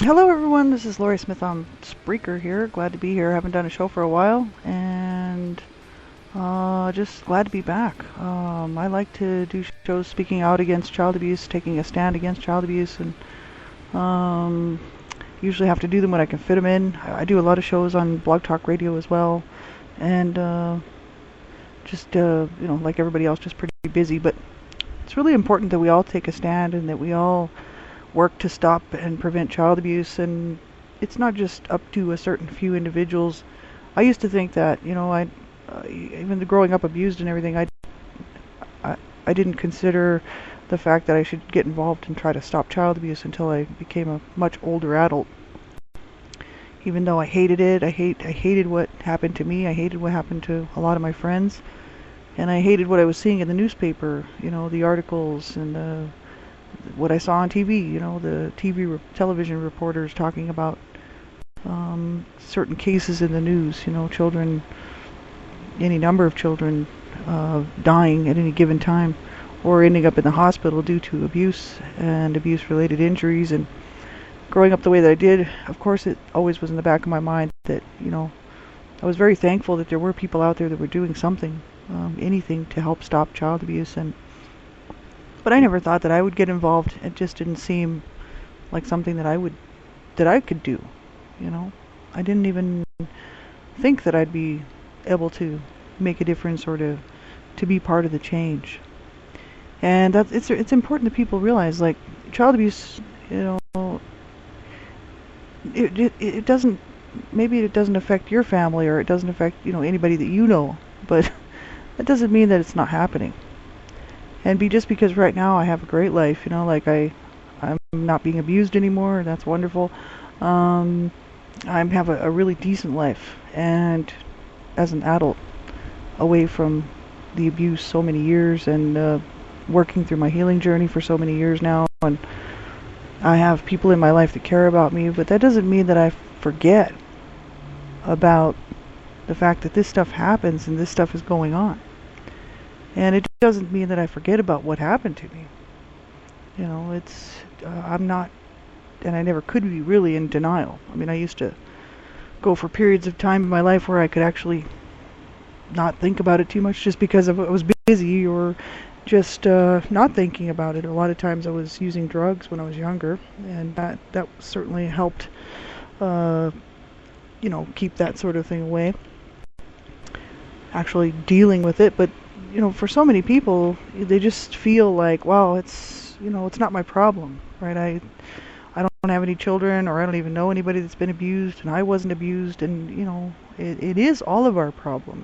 Hello everyone, this is Lori Smith on Spreaker here. Glad to be here. Haven't done a show for a while, and just glad to be back. I like to do shows speaking out against child abuse, taking a stand against child abuse, and usually have to do them when I can fit them in. I do a lot of shows on Blog Talk Radio as well, and like everybody else, just pretty busy. But it's really important that we all take a stand and that we all work to stop and prevent child abuse, and it's not just up to a certain few individuals. I used to think that, even growing up abused and everything, I didn't consider the fact that I should get involved and try to stop child abuse until I became a much older adult. Even though I hated it, I hated what happened to me, I hated what happened to a lot of my friends, and I hated what I was seeing in the newspaper, the articles and what I saw on TV, the television reporters talking about certain cases in the news, children, any number of children dying at any given time or ending up in the hospital due to abuse and abuse-related injuries. And growing up the way that I did, of course, it always was in the back of my mind that, I was very thankful that there were people out there that were doing something, anything to help stop child abuse. But I never thought that I would get involved. It just didn't seem like something that I could do, I didn't even think that I'd be able to make a difference or to be part of the change. And it's important that people realize, like, child abuse, it doesn't, maybe it doesn't affect your family or it doesn't affect, anybody that you know, but that doesn't mean that it's not happening. And just because right now I have a great life, like I'm not being abused anymore, and that's wonderful. I have a really decent life, and as an adult, away from the abuse so many years, and working through my healing journey for so many years now, and I have people in my life that care about me, but that doesn't mean that I forget about the fact that this stuff happens and this stuff is going on. And it doesn't mean that I forget about what happened to me. I'm not, and I never could be really in denial. I mean, I used to go for periods of time in my life where I could actually not think about it too much just because I was busy or just not thinking about it. A lot of times I was using drugs when I was younger, and that certainly helped, keep that sort of thing away. Actually dealing with it, but for so many people, they just feel like, wow, it's not my problem, right? I don't have any children, or I don't even know anybody that's been abused, and I wasn't abused, and it is all of our problem.